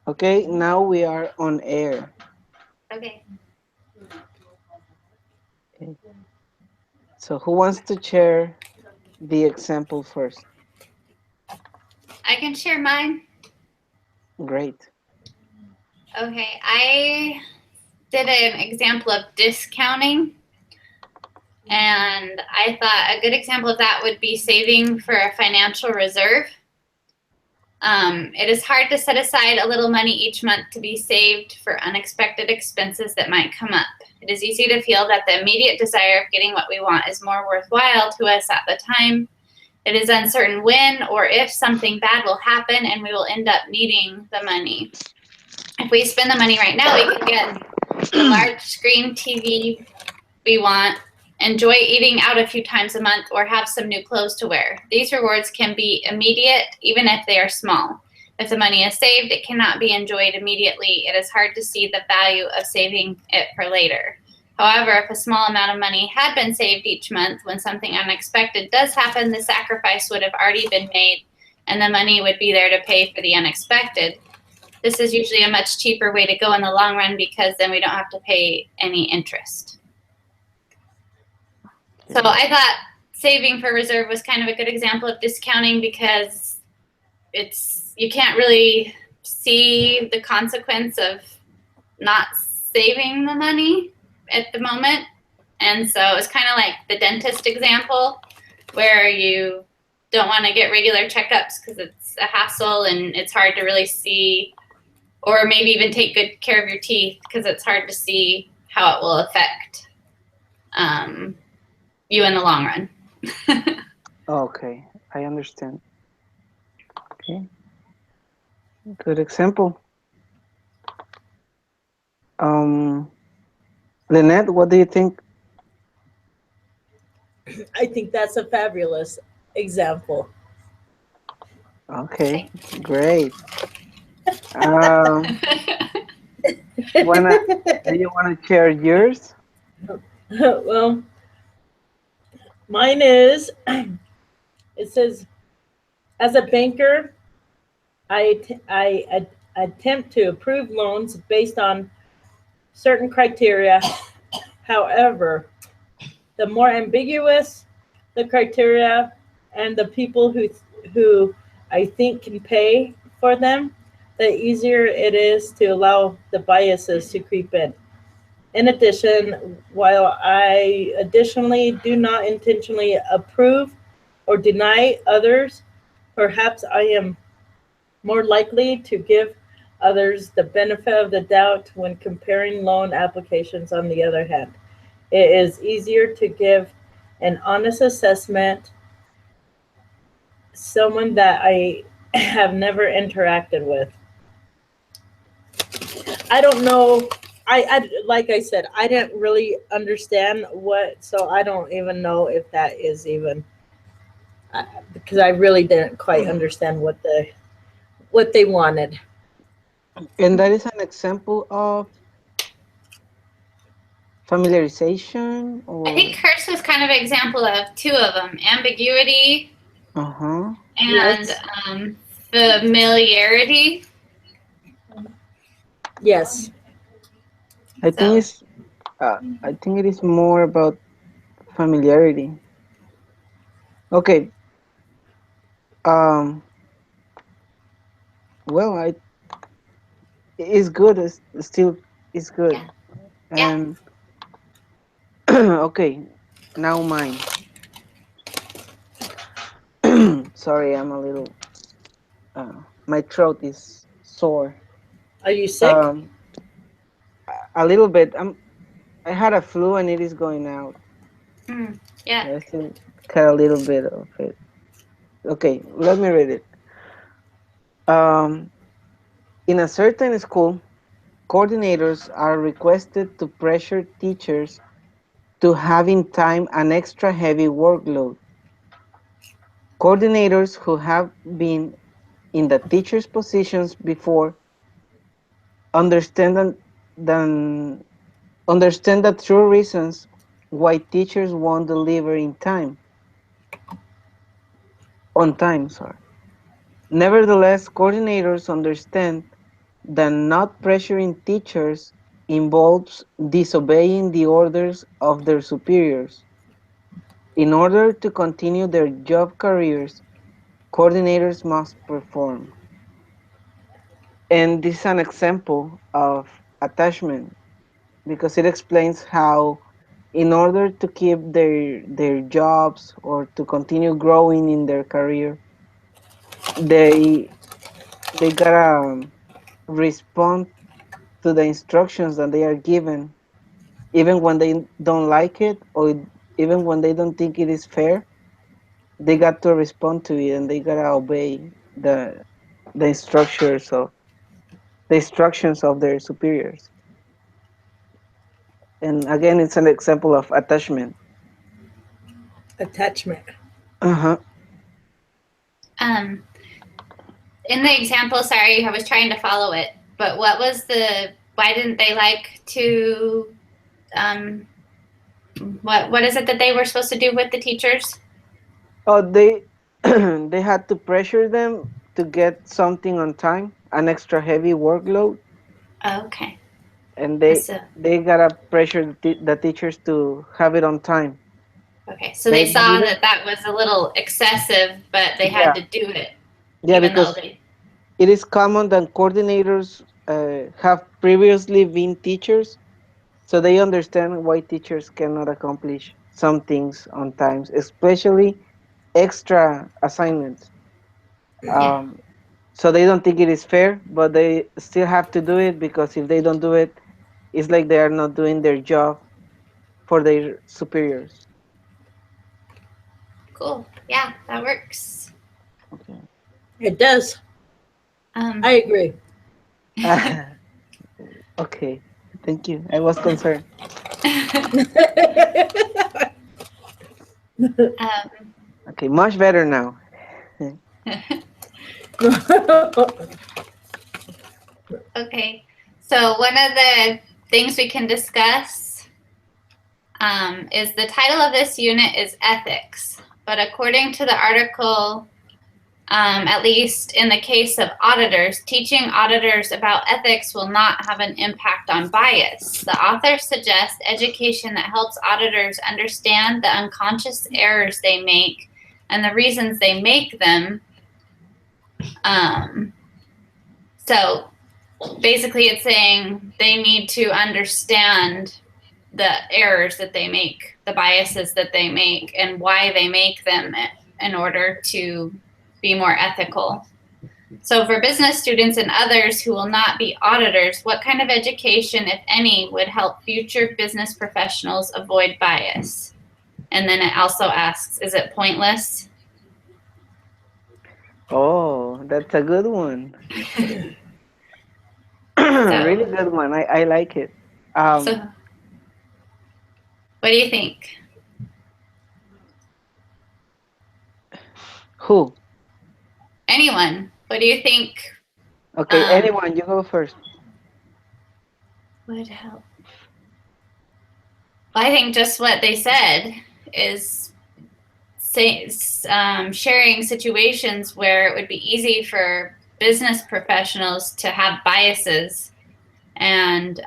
Okay, now we are on air. Okay. Okay. So who wants to share the example first? I can share mine. Great. Okay. I did an example of discounting. And I thought a good example of that would be saving for a financial reserve. It is hard to set aside a little money each month to be saved for unexpected expenses that might come up. It is easy to feel that the immediate desire of getting what we want is more worthwhile to us at the time. It is uncertain when or if something bad will happen and we will end up needing the money. If we spend the money right now, we can get the large screen TV we want, enjoy eating out a few times a month, or have some new clothes to wear. These rewards can be immediate, even if they are small. If the money is saved, it cannot be enjoyed immediately. It is hard to see the value of saving it for later. However, if a small amount of money had been saved each month, when something unexpected does happen, the sacrifice would have already been made and the money would be there to pay for the unexpected. This is usually a much cheaper way to go in the long run because then we don't have to pay any interest. So Okay. I thought saving for reserve was kind of a good example of discounting because it's you can't really see the consequence of not saving the money at the moment. And so it's kind of like the dentist example where you don't want to get regular checkups because it's a hassle and it's hard to really see, or maybe even take good care of your teeth because it's hard to see how it will affect you in the long run. Okay, I understand. Okay, good example. Um, Lynette, what do you think? I think that's a fabulous example. Okay, great. Um, wanna do you wanna share yours? Well, mine is it says, as a banker, I attempt to approve loans based on certain criteria. However, the more ambiguous the criteria and the people who I think can pay for them, the easier it is to allow the biases to creep in. In addition, while I additionally do not intentionally approve or deny others, perhaps I am more likely to give others the benefit of the doubt when comparing loan applications. On the other hand, it is easier to give an honest assessment someone that I have never interacted with. I don't know. I like I said, I didn't really understand what, so I don't even know if that is even because I really didn't quite understand what they wanted. And that is an example of familiarization I think or hers was kind of an example of two of them: ambiguity uh-huh. and Yes, familiarity. yes. So, I think it is more about familiarity. Okay. Um well, I it's good. It's still it's good. yeah, yeah. And okay, now mine. Sorry, I'm a little my throat is sore. Are you sick? Um a little bit. I had a flu and it is going out. Yeah. I still got a little bit of it. Okay, let me read it. Um in a certain school, coordinators are requested to pressure teachers to have in time an extra heavy workload. Coordinators who have been in the teachers' positions before understand than understand the true reasons why teachers won't deliver in time on time. Sorry. Nevertheless, coordinators understand that not pressuring teachers involves disobeying the orders of their superiors. In order to continue their job careers, coordinators must perform. And this is an example of attachment because it explains how, in order to keep their jobs or to continue growing in their career, they they gotta respond to the instructions that they are given, even when they don't like it or even when they don't think it is fair. They got to respond to it and they gotta obey the instructions of their superiors. And again, it's an example of attachment. Attachment. Uh-huh. Um, in the example, sorry, I was trying to follow it, but why didn't they like to, what is it that they were supposed to do with the teachers? Oh, they they had to pressure them to get something on time, an extra heavy workload, Oh, okay. and So, they gotta pressure the teachers to have it on time. okay. So They they saw believe it? that that was a little excessive, but they had Yeah, to do it, yeah, even though because they, it is common that coordinators have previously been teachers, so they understand why teachers cannot accomplish some things on times, especially extra assignments. yeah, Um, so they don't think it is fair, but they still have to do it because if they don't do it, it's like they are not doing their job for their superiors. cool. Yeah, that works. Okay. It does. Um, I agree. Okay. Thank you. I was concerned. um, Okay, much better now. okay. So one of the things we can discuss is the title of this unit is ethics, but according to the article, at least in the case of auditors, teaching auditors about ethics will not have an impact on bias. The author suggests education that helps auditors understand the unconscious errors they make and the reasons they make them. So basically, it's saying they need to understand the errors that they make, the biases that they make, and why they make them in order to be more ethical. So, for business students and others who will not be auditors, what kind of education, if any, would help future business professionals avoid bias? And then it also asks, is it pointless? Oh, that's a good one. So, Really good one. I like it. so Um, what do you think? who? Anyone? What do you think Okay, anyone, you go first. would help? Well, I think just what they said is sharing situations where it would be easy for business professionals to have biases and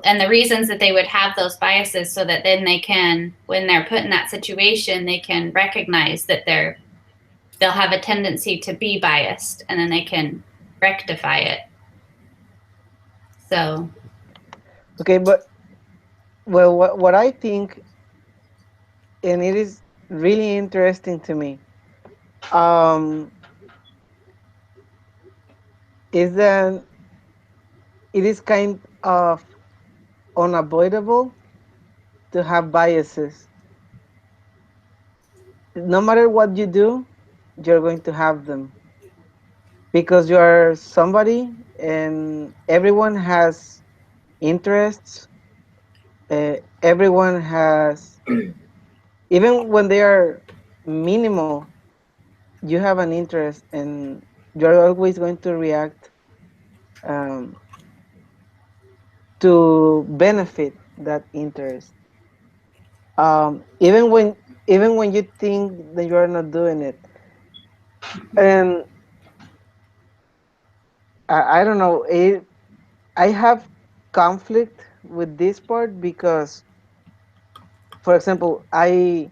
and the reasons that they would have those biases so that then they can, when they're put in that situation, they can recognize that they'll have a tendency to be biased and then they can rectify it. So Okay, but well, what I think, and it is really interesting to me, um, is that it is kind of unavoidable to have biases. No matter what you do, you're going to have them because you are somebody and everyone has interests. Everyone has, even when they are minimal, you have an interest and you're always going to react um, to benefit that interest. Even when you think that you are not doing it. And I don't know. I have conflict with this part because, for example, I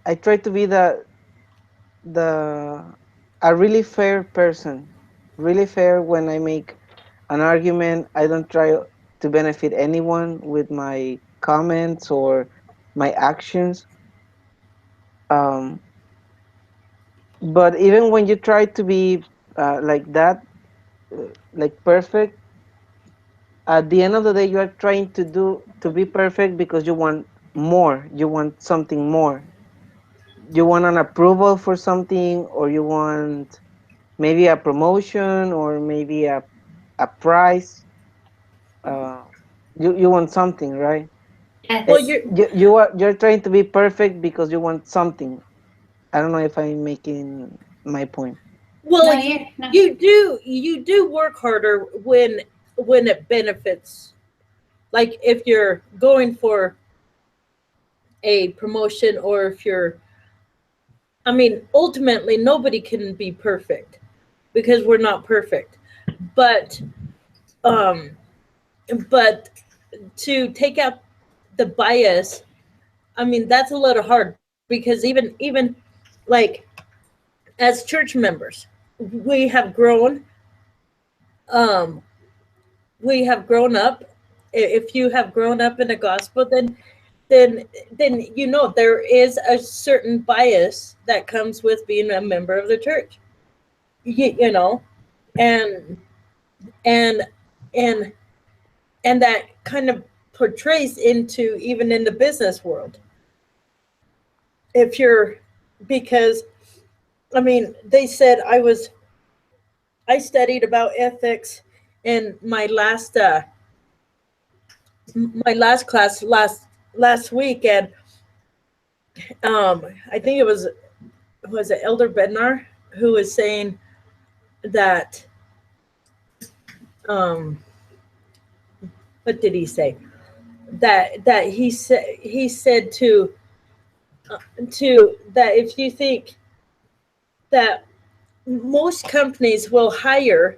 I try to be the a really fair person, really fair when I make an argument. I don't try to benefit anyone with my comments or my actions. Um, but even when you try to be like that, like perfect, at the end of the day, you are trying to be perfect because you want more. You want something more. You want an approval for something, or you want maybe a promotion, or maybe a prize. Uh, you want something, right? Well, Yes. You're trying to be perfect because you want something. I don't know if I'm making my point. well, No, you you're no. you do work harder when it benefits. Like if you're going for a promotion, or if you're, I mean, ultimately nobody can be perfect because we're not perfect. But um but to take out the bias, I mean, that's a little hard because even like as church members, we have grown, um we have grown up. If you have grown up in the gospel, then you know there is a certain bias that comes with being a member of the church. You know, and and and and that kind of portrays into even in the business world. If you're, because I mean, they said I studied about ethics in my last class last week, and I think it was it Elder Bednar who was saying that, um what did he say, that he said to that if you think that most companies will hire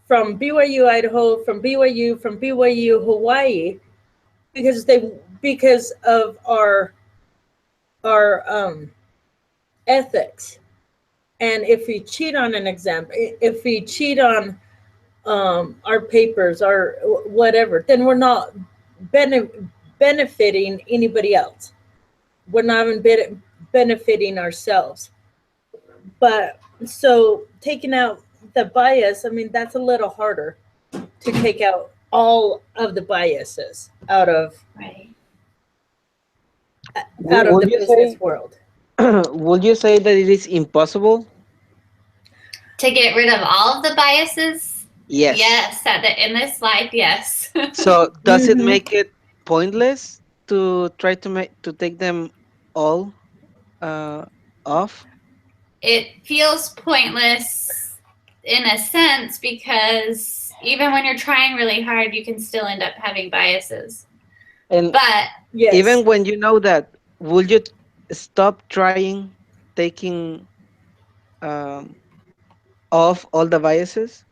from BYU Idaho, from BYU Hawaii, because of our ethics. And if we cheat on an exam, if we cheat on our papers, our whatever, then we're not benefiting anybody else. We're not even benefiting ourselves. But so taking out the bias, I mean, that's a little harder to take out all of the biases Right. out of Would the you business say world. would you say that it is impossible? To get rid of all of the biases? Yes. Yes. In this life, yes. So does it Mm-hmm. make it pointless to try to take them all uh, off? It feels pointless in a sense because even when you're trying really hard, you can still end up having biases. And But Yes. even when you know that, will you stop trying taking um, off all the biases?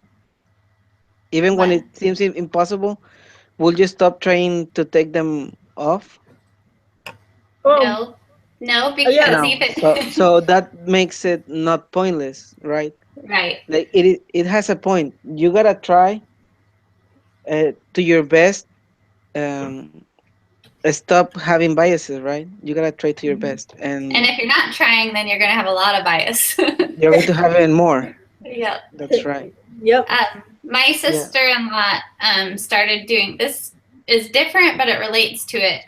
Even when what? it seems impossible, will you stop trying to take them off? Oh, No. No, yeah. because No. even So that makes it not pointless, right? right. Like it has a point. You gotta try to your best. Um, Stop having biases, right? You gotta try to your best, And and if you're not trying, then you're going to have a lot of bias. you're going to have even more. Yep. That's right. Yep. My Yeah. sister-in-law started doing this is different, but it relates to it.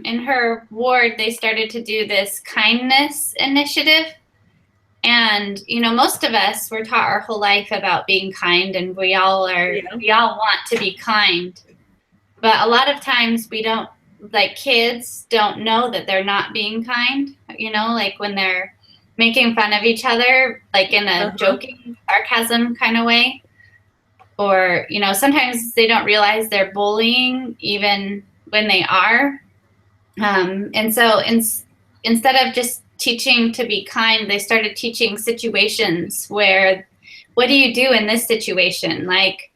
In her ward, they started to do this kindness initiative. And, you know, most of us were taught our whole life about being kind, and we all Yeah. want to be kind. But a lot of times we don't, like kids don't know that they're not being kind, you know, like when they're making fun of each other, like in a Uh-huh. joking, sarcasm kind of way. Or, you know, sometimes they don't realize they're bullying even when they are. And so instead of just teaching to be kind, they started teaching situations where what do you do in this situation? Like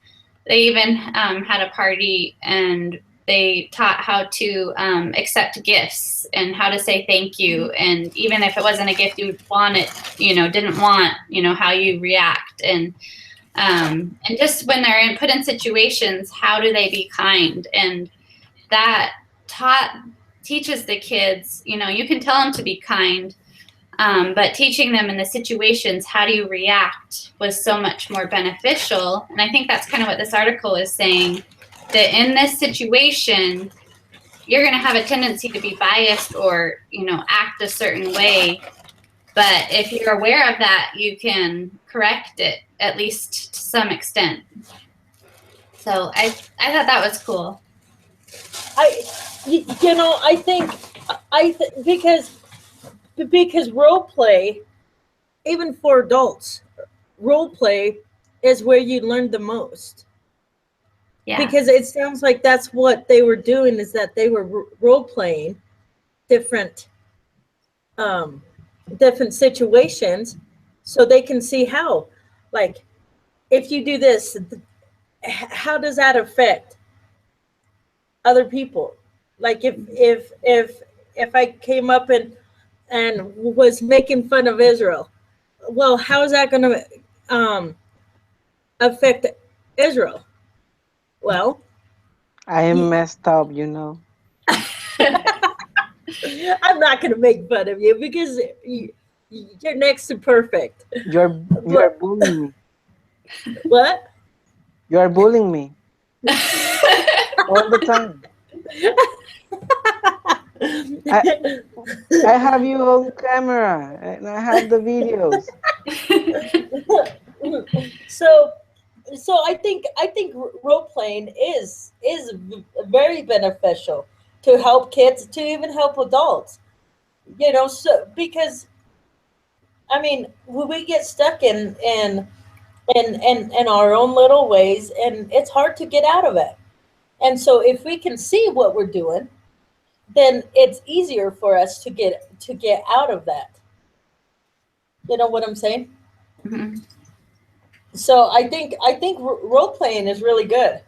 they even had a party and they taught how to accept gifts and how to say thank you. And even if it wasn't a gift you wanted, didn't want, how you react. And just when they're put in situations, how do they be kind? And that teaches the kids, you can tell them to be kind, but teaching them in the situations, how do you react, was so much more beneficial. And I think that's kind of what this article is saying, that in this situation, you're going to have a tendency to be biased or, act a certain way. But if you're aware of that, you can correct it, at least to some extent. So I thought that was cool. I think because role play, even for adults, role play is where you learn the most. Yeah. Because it sounds like that's what they were doing, is that they were role playing different situations, so they can see how, like, if you do this, how does that affect other people? Like if I came up and was making fun of Israel, well, how is that going to affect Israel? Well, I am messed up, I'm not going to make fun of you because you're next to perfect. You're bullying me. What? You are bullying me all the time. I have you on camera and I have the videos. So I think role playing is very beneficial to help kids, to even help adults. So because I mean, we get stuck in our own little ways, and it's hard to get out of it. And so if we can see what we're doing, then it's easier for us to get out of that. You know what I'm saying? Mm-hmm. So I think role playing is really good,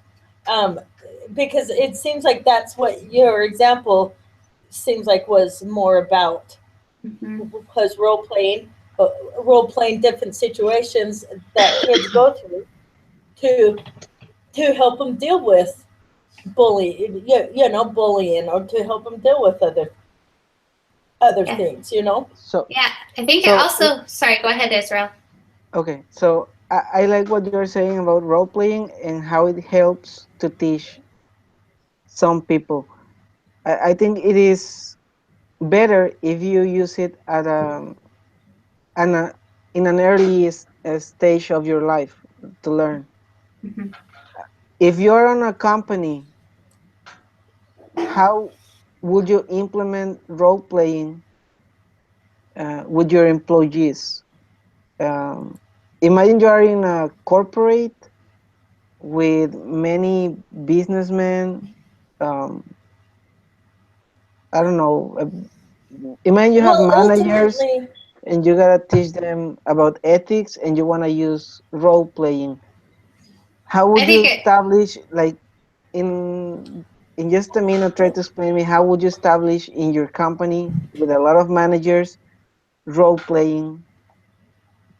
because it seems like that's what your example seems like was more about. Mm-hmm. Was role playing different situations that kids go through to help them deal with bullying, or to help them deal with other things, So Yeah, I think it also. Sorry, go ahead, Israel. okay, so I like what you're saying about role playing and how it helps to teach some people. I think it is better if you use it at in an early stage of your life to learn. Mm-hmm. If you're on a company, how would you implement role playing with your employees? Imagine you are in a corporate with many businessmen. Um, I don't know. Imagine you have Well, managers ultimately, and you gotta teach them about ethics, and you wanna use role playing. How I would you think it. establish, like, in in just a minute, try to explain me how would you establish in your company with a lot of managers role playing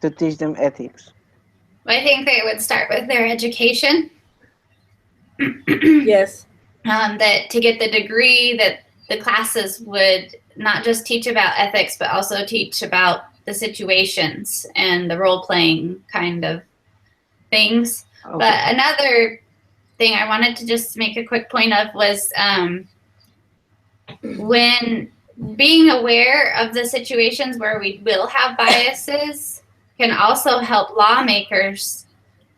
to teach them ethics? I think they would start with their education. yes. That to get the degree, that the classes would not just teach about ethics, but also teach about the situations and the role playing kind of things. Okay. But another thing I wanted to just make a quick point of was when being aware of the situations where we will have biases can also help lawmakers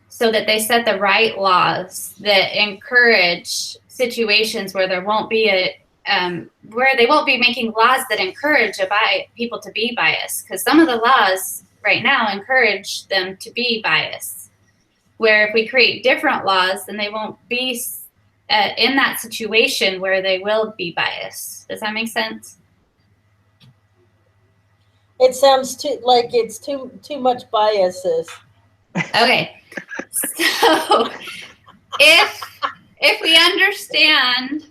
so that they set the right laws that encourage situations where there won't be where they won't be making laws that encourage people to be biased, because some of the laws right now encourage them to be biased, where if we create different laws, then they won't be in that situation where they will be biased. Does that make sense? It sounds too much biases Okay. So if we understand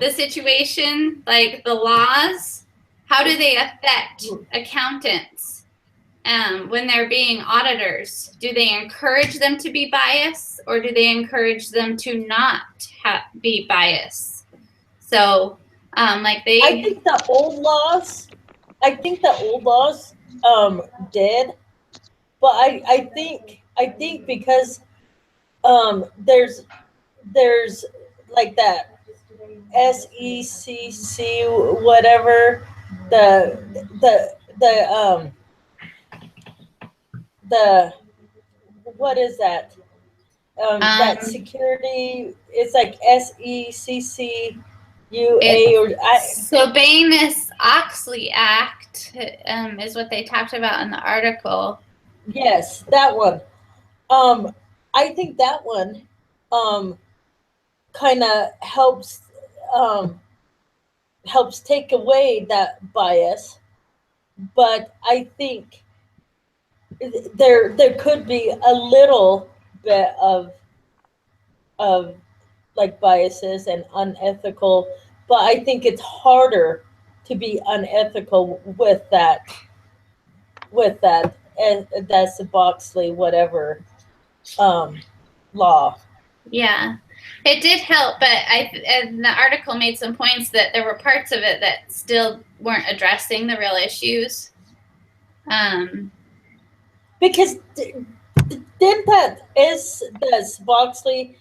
the situation, like the laws, how do they affect accountants when they're being auditors? Do they encourage them to be biased, or do they encourage them to not be biased? So, like I think the old laws, did, but I think because there's like that SECC whatever, the the what is that, that security, it's like SECCUA, or Sarbanes-Oxley Act is what they talked about in the article. yes, that one. I think that one kind of um, helps take away that bias, but I think there could be a little bit of like biases and unethical, but I think it's harder to be unethical with that and that's the Boxley whatever law. Yeah, it did help, but and the article made some points that there were parts of it that still weren't addressing the real issues. Because didn't that Boxley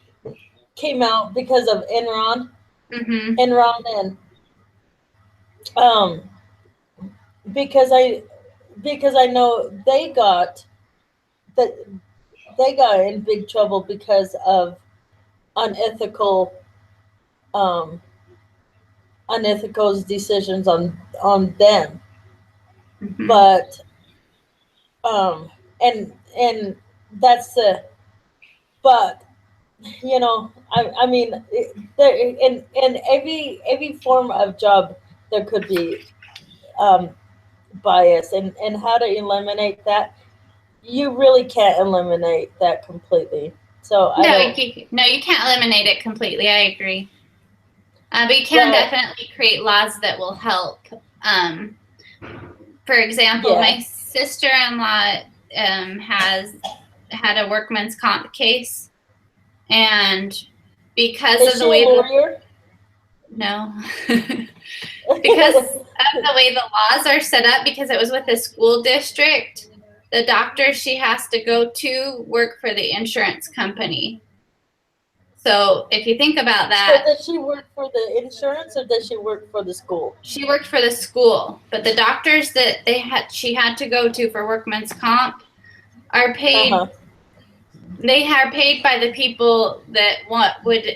came out because of Enron? Mm-hmm. Enron and because I know that they got in big trouble because of unethical um unethical decisions on them, Mm-hmm. but um and that's the but I mean there in every form of job there could be um bias, and how to eliminate that, you really can't eliminate that completely, so I No, don't. you can't eliminate it completely. I agree. But you can But definitely create laws that will help. For example, yeah, my sister-in-law has had a workman's comp case, and because is of she the a way lawyer? no, because of the way the laws are set up, because it was with a school district, the doctor she has to go to work for the insurance company. So if you think about that, So does she work for the insurance or does she work for the school? she worked for the school, but the doctors that she had to go to for workman's comp are paid. Uh-huh. They are paid by the people that would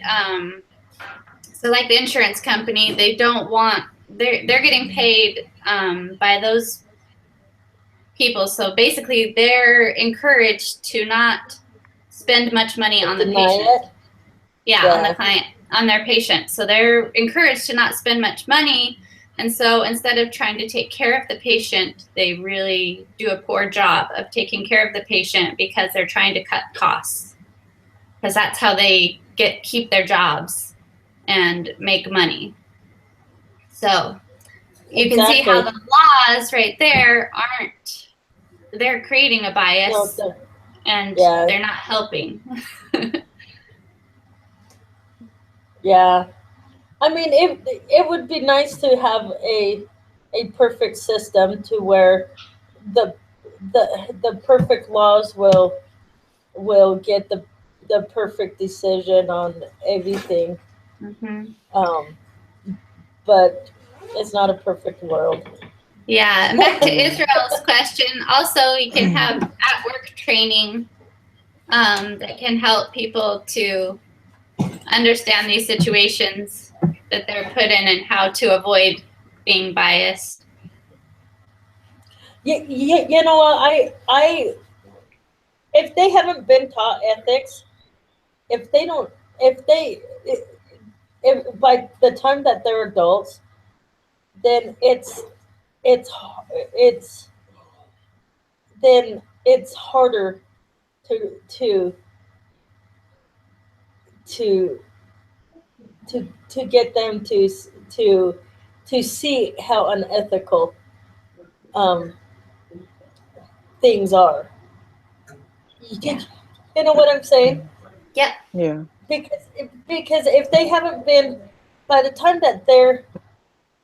so like the insurance company, they don't want they're getting paid by those people. So basically they're encouraged to not spend much money on the Deny patient. it? Yeah, on the client, on their patient. So they're encouraged to not spend much money. And so instead of trying to take care of the patient, they really do a poor job of taking care of the patient because they're trying to cut costs. Because that's how they keep their jobs and make money. So you can see how the laws right there they're creating a bias and they're not helping. Yeah. I mean, it would be nice to have a perfect system to where the perfect laws will get the perfect decision on everything. Mm-hmm. But it's not a perfect world. Yeah, and back to Israel's question. Also, you can have at-work training that can help people to understand these situations that they're put in and how to avoid being biased. You know what? I if they haven't been taught ethics, if they don't, if by the time that they're adults, then it's then it's harder to to to to get them to see how unethical um, things are. You, Yeah. you know what I'm saying? Yep. Yeah. Because if they haven't been, by the time that they're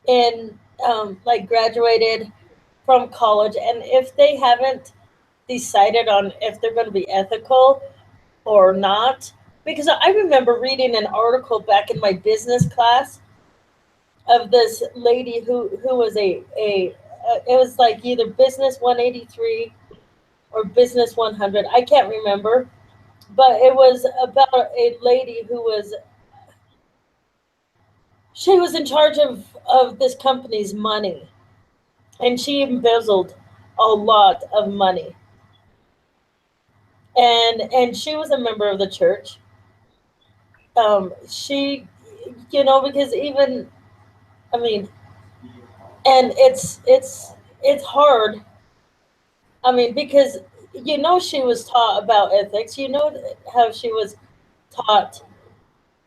in like graduated from college, and if they haven't decided on if they're going to be ethical or not, because I remember reading an article back in my business class of this lady who was a it was like either business 183 or business 100, I can't remember, but it was about a lady who was, she was in charge of this company's money, and she embezzled a lot of money, and she was a member of the church. She, because even, I mean, and it's hard. I mean, because she was taught about ethics. How she was taught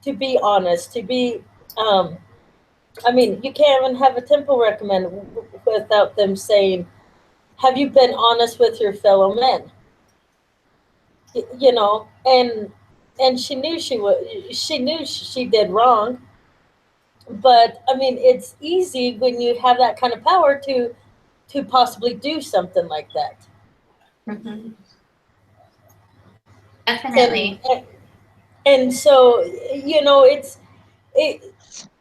to be honest, to be. Um, I mean, you can't even have a temple recommend without them saying, "Have you been honest with your fellow men?" And she knew she was. She knew she did wrong. But I mean, it's easy when you have that kind of power to possibly do something like that. Hmm. And Definitely. and so it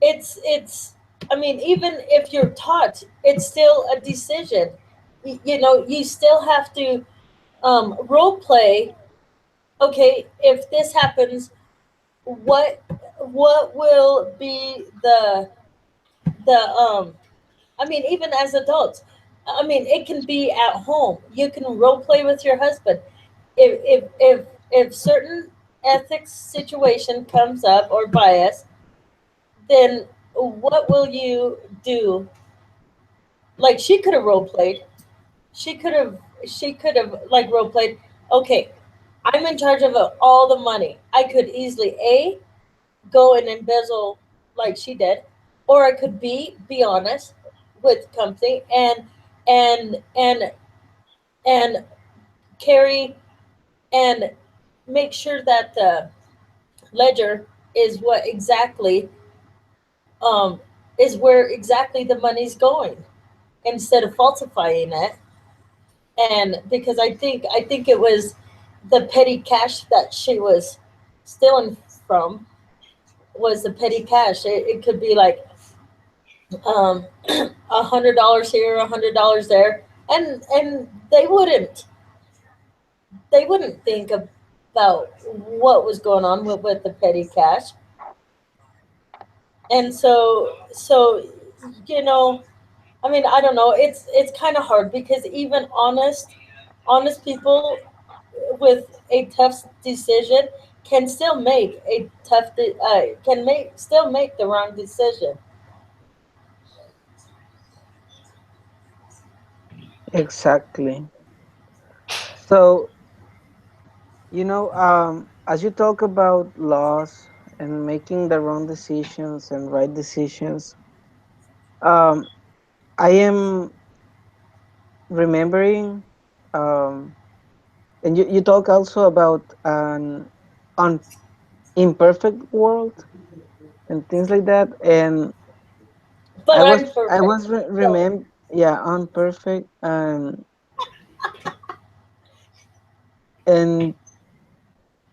it's I mean, even if you're taught, it's still a decision. You still have to role play. Okay, if this happens, what what will be the I mean, even as adults, I mean, it can be at home. You can role play with your husband. If certain ethics situation comes up or bias, then what will you do? Like, she could have role played. She could have like role played. Okay, I'm in charge of all the money. I could easily go and embezzle like she did, or I could be honest with company and and carry and make sure that the ledger is what exactly um, is where exactly the money's going, instead of falsifying it. And because I think it was the petty cash that she was stealing from, was the petty cash. It could be like um, $100 here, $100 there, and they wouldn't think about what was going on with the petty cash. And so you know I mean, I don't know, it's kind of hard, because even honest people with a tough decision can still make a can make still make the wrong decision. Exactly. So, as you talk about laws and making the wrong decisions and right decisions, um, I am remembering, um, and you talk also about an imperfect world and things like that. And But I I'm was I perfect. was So remember, yeah, unperfect, and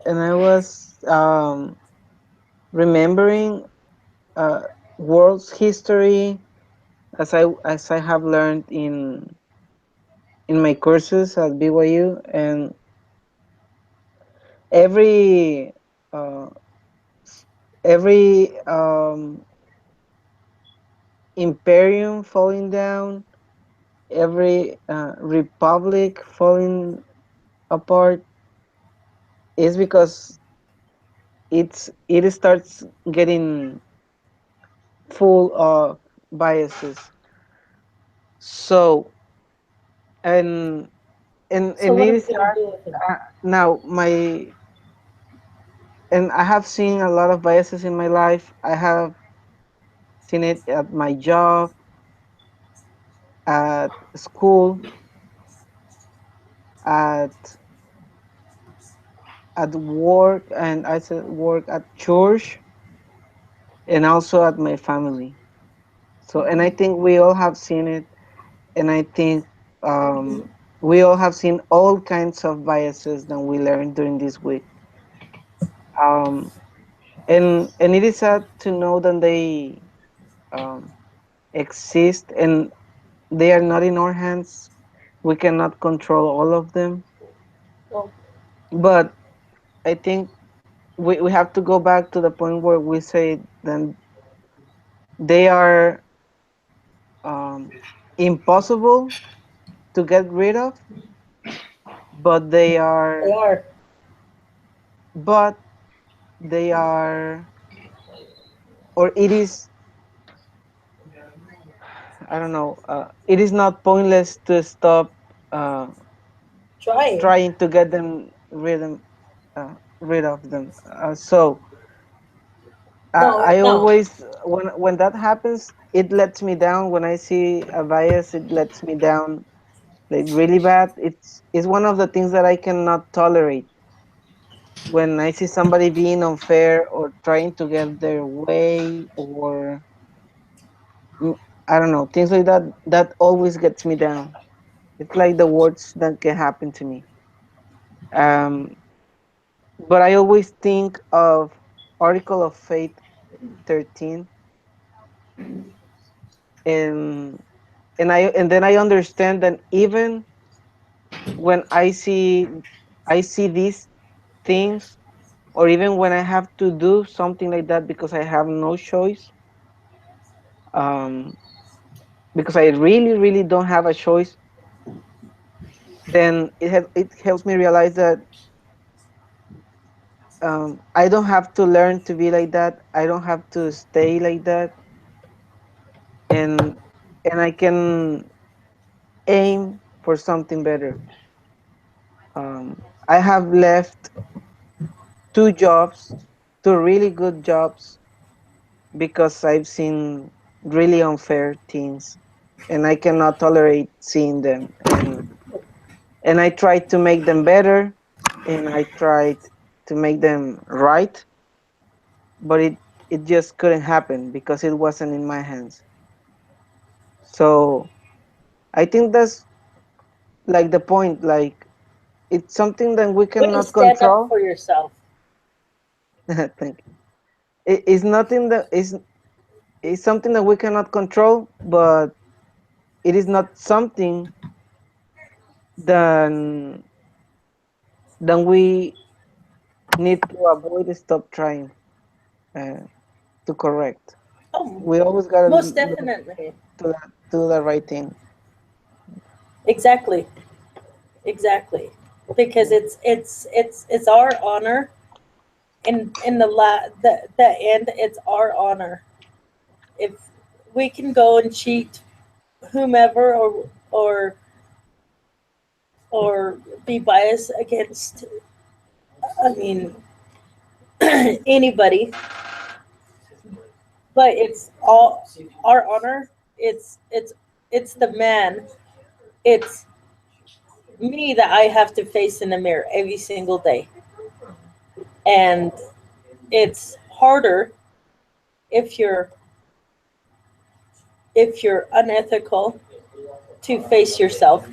and I was remembering uh, world's history as I have learned in my courses at BYU, and every uh, every imperium falling down, every republic falling apart is because it starts getting full of biases. So, and So and what it are we is gonna sad. do with it? Now my and I have seen a lot of biases in my life. I have seen it at my job, at school, at work, and I said work at church, and also at my family. So, and I think we all have seen it, and I think we all have seen all kinds of biases that we learned during this week. Um, and it is sad to know that they um, exist, and they are not in our hands. We cannot control all of them, Well, but I think we have to go back to the point where we say that they are um, impossible to get rid of, but they are. but they are, or it is, I don't know, it is not pointless to stop uh, Trying. trying to get them rid of them. So No, I no. always, when that happens, it lets me down. When I see a bias, it lets me down like really bad. It's one of the things that I cannot tolerate. When I see somebody being unfair or trying to get their way, or mm, I don't know, things like that, that always gets me down. It's like the worst that can happen to me. Um, but I always think of Article of Faith 13, and and then I understand that even when I see these things, or even when I have to do something like that because I have no choice, um, because I really, really don't have a choice, then it helps me realize that I don't have to learn to be like that. I don't have to stay like that, and I can aim for something better. I have left two jobs, two really good jobs, because I've seen really unfair things, and I cannot tolerate seeing them. And I tried to make them better, and I tried to make them right, but it just couldn't happen because it wasn't in my hands. So I think that's like the point. Like, it's something that we Way to cannot stand up control. for yourself. Thank you. It's nothing that is, it's something that we cannot control, but it is not something that we need to avoid, stop trying uh, to correct. Oh, We always gotta most look definitely. to that, do the right thing. Exactly. Exactly. Because it's our honor. In the end, it's our honor. If we can go and cheat whomever, or be biased against, I mean, anybody, but it's all our honor. It's the man. It's me that I have to face in the mirror every single day, and it's harder if you're unethical to face yourself,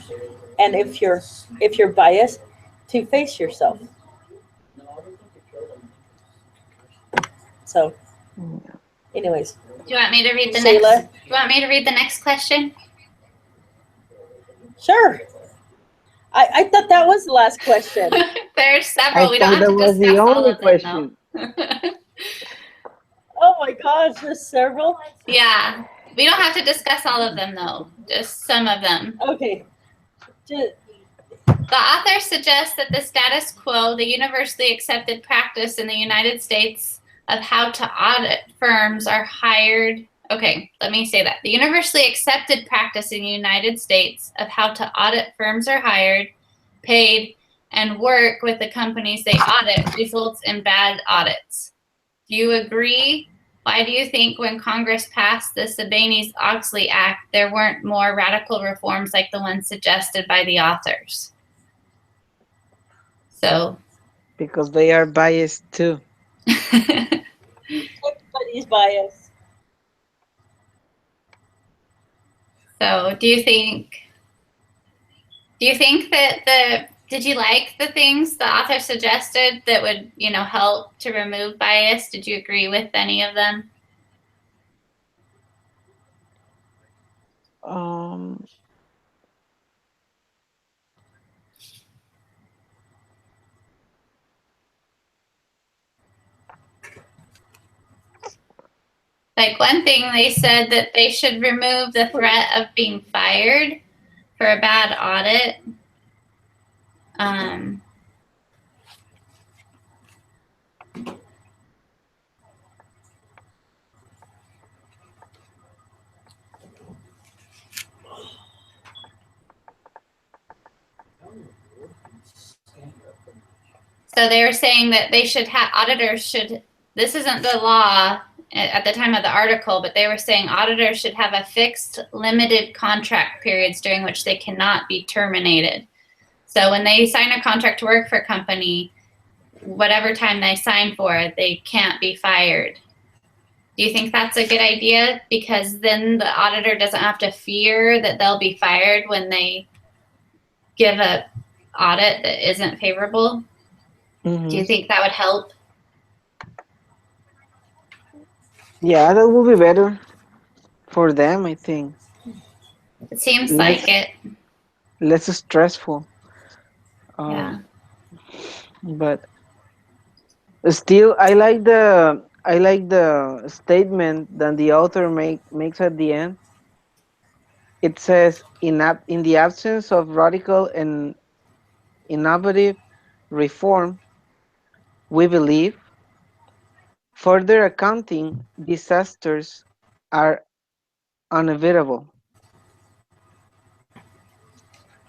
and if you're biased to face yourself. So, Yeah. anyways, Do you want me to read the Shayla? next? Do you want me to read the next question? Sure. I thought that was the last question. There's I several. We don't thought have that to was the discuss all only of them though. question. Oh my gosh, there's several. Yeah, we don't have to discuss all of them though. Just some of them. Okay. Ju- The author suggests that the status quo, the universally accepted practice in the United States of how to audit firms are hired. Okay, let me say that. The universally accepted practice in the United States of how to audit firms are hired paid, and work with the companies they audit results in bad audits. Do you agree? Why do you think when Congress passed the Sarbanes-Oxley Act, there weren't more radical reforms like the ones suggested by the authors? So. Because they are biased too. Everybody's biased. So do you think that did you like the things the author suggested that would, help to remove bias? Did you agree with any of them? Like one thing they said that they should remove the threat of being fired for a bad audit. So they were saying that they should have auditors should, this isn't the law at the time of the article, but they were saying auditors should have a fixed limited contract periods during which they cannot be terminated. So when they sign a contract to work for a company, whatever time they sign for it, they can't be fired. Do you think that's a good idea? Because then the auditor doesn't have to fear that they'll be fired when they give a audit that isn't favorable. Mm-hmm. Do you think that would help? Yeah, that would be better for them, I think. It seems like it. Less stressful. Yeah. But still, I like the statement that the author makes at the end. It says, in the absence of radical and innovative reform, we believe further accounting disasters are unavoidable.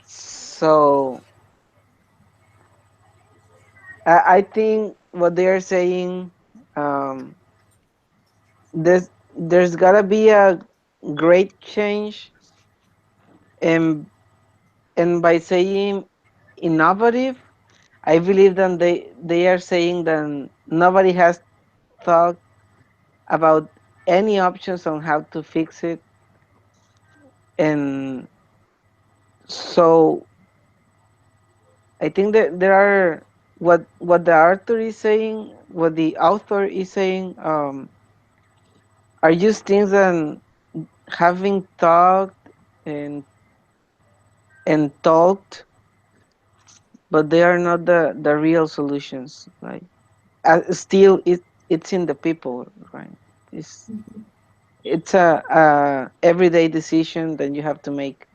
So I think what they are saying, there's gotta be a great change, and by saying innovative, I believe that they are saying that nobody has thought about any options on how to fix it, and so I think that there are what the author is saying, what the author is saying, are just things that having thought and talked, but they are not the real solutions. Right? Still, it's in the people, right? It's a everyday decision that you have to make.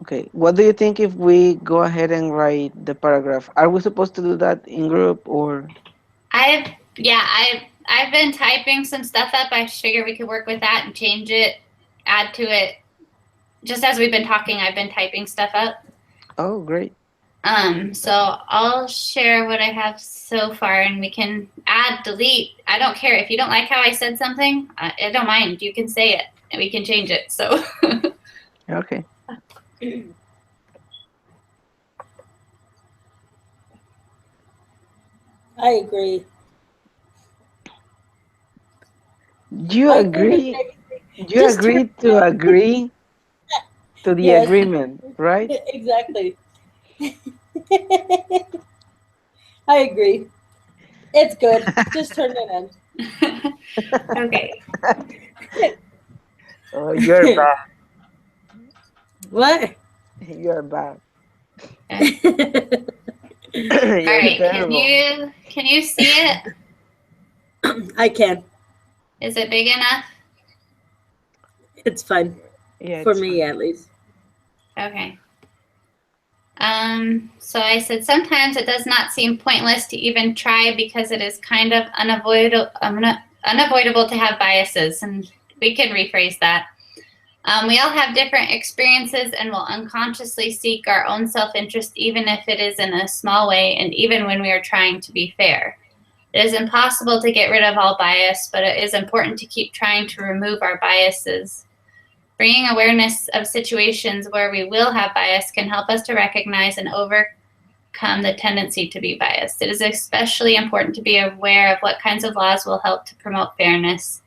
Okay, what do you think if we go ahead and write the paragraph? Are we supposed to do that in group or? I've been typing some stuff up. I figured we could work with that and change it, add to it. Just as we've been talking, I've been typing stuff up. Oh, great. So I'll share what I have so far, and we can add, delete. I don't care if you don't like how I said something. I don't mind. You can say it, and we can change it. So. Okay. I agree. Do you agree? Do you agree to agree to the Yes. agreement, right? Exactly. I agree. It's good. Just turn it in. Okay. Oh, you're bad. What? You're bad. All You're right. terrible. Can you see it? I can. Is it big enough? It's fine. Yeah, For it's me, fine. at least. Okay. So I said, sometimes it does not seem pointless to even try because it is kind of unavoidable. unavoidable to have biases, and we can rephrase that. We all have different experiences and will unconsciously seek our own self-interest, even if it is in a small way, and even when we are trying to be fair. It is impossible to get rid of all bias, but it is important to keep trying to remove our biases. Bringing awareness of situations where we will have bias can help us to recognize and overcome the tendency to be biased. It is especially important to be aware of what kinds of laws will help to promote fairness.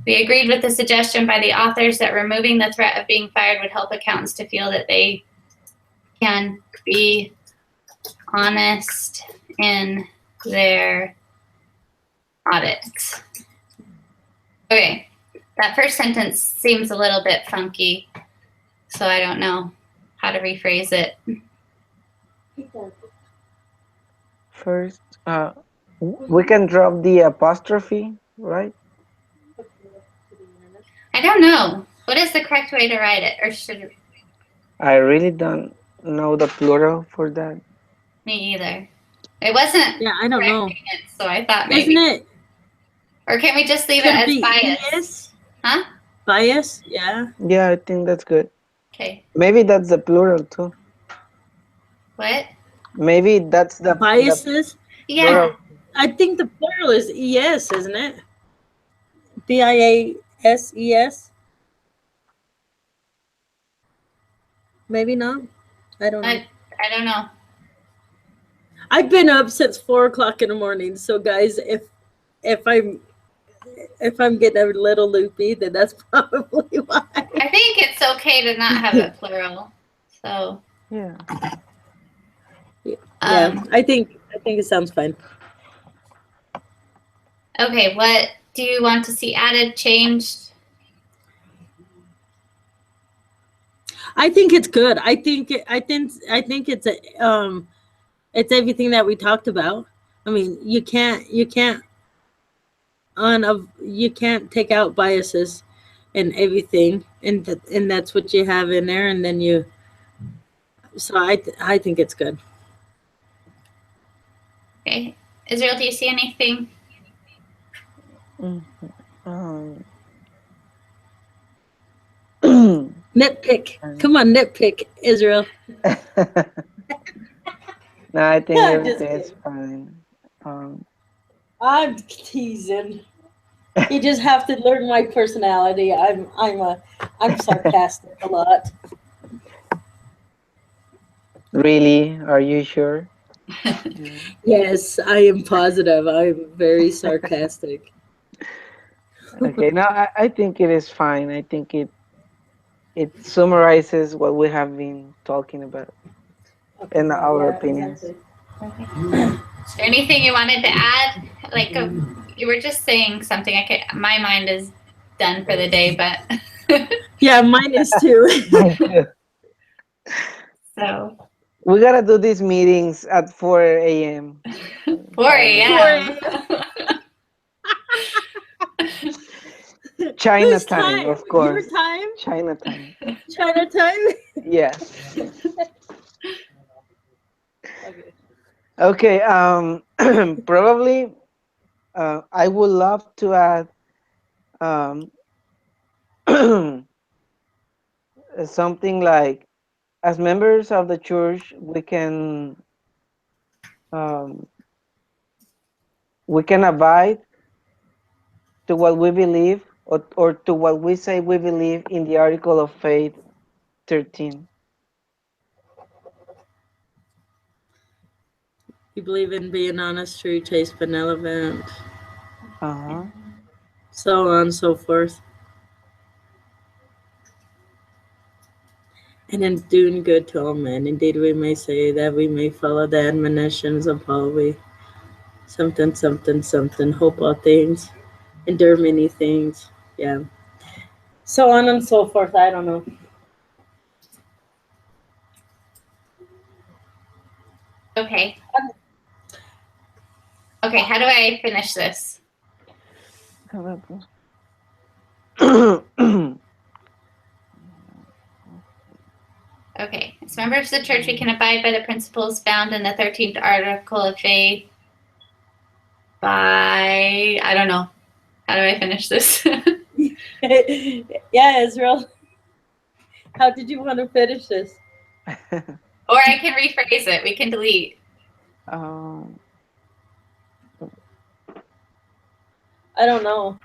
We agreed with the suggestion by the authors that removing the threat of being fired would help accountants to feel that they can be honest in their audits. Okay, that first sentence seems a little bit funky, so I don't know how to rephrase it. First, we can drop the apostrophe, right? I don't know. What is the correct way to write it? Or should I really don't know the plural for that. me either? It wasn't. Yeah, I don't know. correcting it, so I thought maybe. Isn't it? Or can we just leave Could it as be bias? ES? Huh? Bias? Yeah. Yeah, I think that's good. Okay. Maybe that's the plural too. What? Maybe that's the Biases? Yeah. plural. I think the plural is ES, isn't it? BIASES? Maybe not. I don't know. I don't know. I've been up since 4 o'clock in the morning. So guys, if I'm getting a little loopy, then that's probably why. I think it's okay to not have it plural. So Yeah. Yeah, I think it sounds fine. okay, what do you want to see added, changed? I think it's good. I think it's it's everything that we talked about. I mean, you can't take out biases and everything, and that's what you have in there, and then you. So I think it's good. Okay. Israel, do you see anything? Nitpick. Come on, nitpick, Israel. No, I think I'm everything just is fine. I'm teasing. You just have to learn my personality. I'm sarcastic a lot. Really? Are you sure? Yes, I am positive. I'm very sarcastic. Okay. No, I think it is fine. I think it summarizes what we have been talking about in our opinions. Exactly. Okay. Is there anything you wanted to add? Like you were just saying something. My mind is done for the day, but Yeah, mine is too. so We gotta do these meetings at 4 a.m. 4 a.m. China Whose time, of course. Your time? China time. China time? Yes. Okay. Okay. Probably. I would love to add something like, as members of the church, we can abide to what we believe, or to what we say we believe in the Article of Faith 13. You believe in being honest, true, chaste, benevolent, so on and so forth. And in doing good to all men. Indeed, we may say that we may follow the admonitions of Paul. We something, hope all things, endure many things. Yeah. So on and so forth. I don't know. Okay. Okay, how do I finish this? Okay. As members of the church, we can abide by the principles found in the 13th article of faith by, I don't know. How do I finish this? Yeah, Israel. How did you want to finish this? Or I can rephrase it. We can delete. um, I don't know.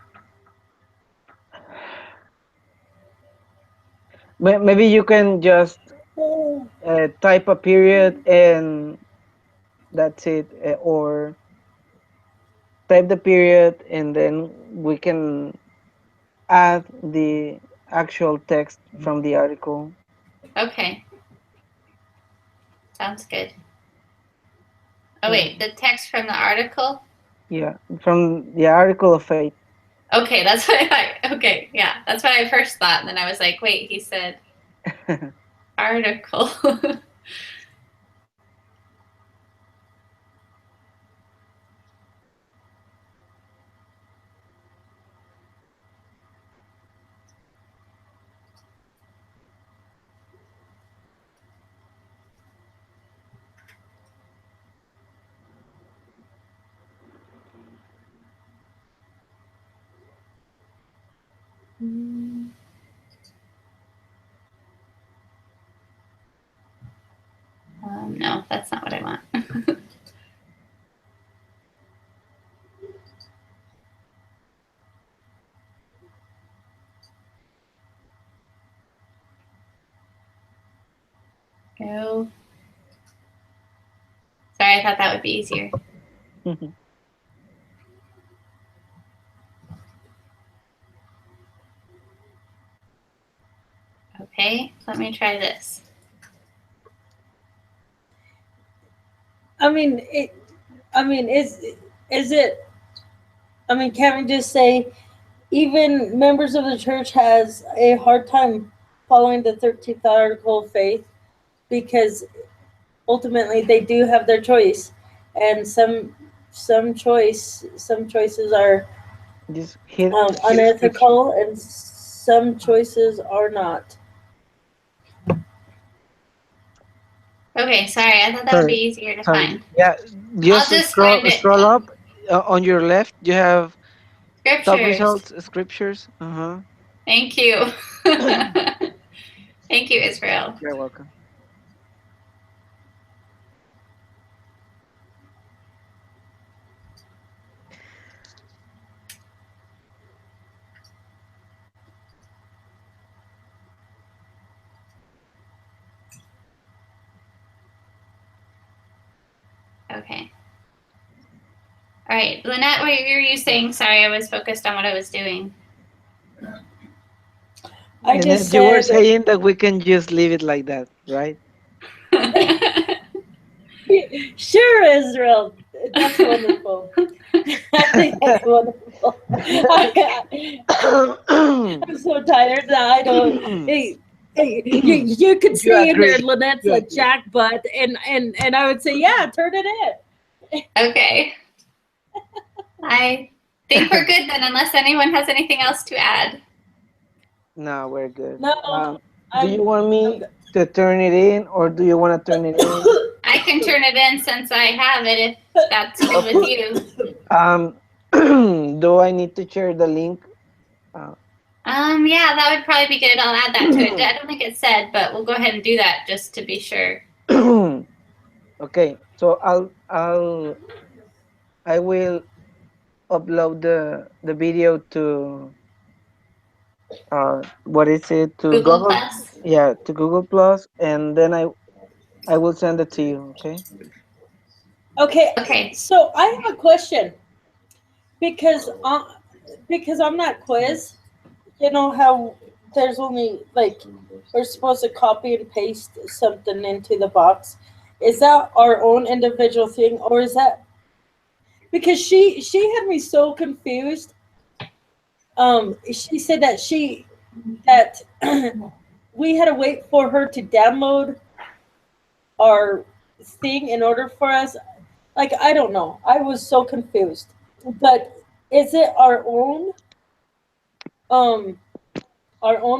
maybe you can just type a period and that's it, or type the period and then we can add the actual text from the article. Okay. Sounds good. Oh, wait. The text from the article? Yeah, from the article of faith. Okay, that's what okay, yeah. That's what I first thought. And then I was like, wait, he said article. No, that's not what I want. Go. Sorry, I thought that would be easier. Okay, let me try this. I mean, is it? I mean, can't we just say even members of the church has a hard time following the 13th article of faith because ultimately they do have their choice, and some choices are Just hit unethical, and some choices are not. Okay, sorry, I thought that would be easier to find. Yeah, I'll just find it. scroll up. On your left, you have top Scriptures. results, scriptures. Thank you. Thank you, Israel. You're welcome. Okay. All right, Lynette, what were you saying? Sorry, I was focused on what I was doing. I just you were said, saying that we can just leave it like that, right? sure, Israel. That's wonderful. I think that's wonderful. I'm so tired that I don't. Hey, you could say in there, Lynette's a jackbutt, and I would say, yeah, turn it in. Okay. I think we're good then, unless anyone has anything else to add. No, we're good. No, do you want me to turn it in, or do you want to turn it in? I can turn it in since I have it, if that's good with you. Do I need to share the link? Yeah, that would probably be good. I'll add that to it. I don't think it said, but we'll go ahead and do that just to be sure. Okay, so I will upload the video to what is it, to Google Plus. Yeah, to Google Plus, and then I will send it to you. Okay. Okay. So I have a question because on that quiz, you know how there's only like we're supposed to copy and paste something into the box. Is that our own individual thing, or is that because she had me so confused? She said that we had to wait for her to download our thing in order for us. Like, I don't know. I was so confused. But is it our own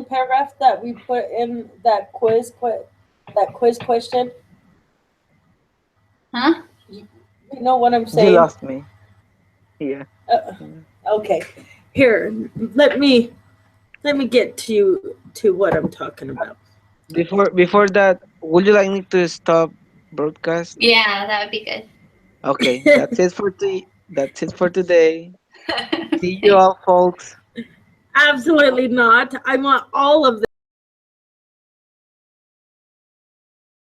paragraph that we put in that quiz question? Huh? You know what I'm saying? You lost me. Yeah. Okay. Here, let me get to what I'm talking about. Before that, would you like me to stop broadcast? Yeah, that would be good. Okay, that's it for today. See you all, folks. Absolutely not. I want all of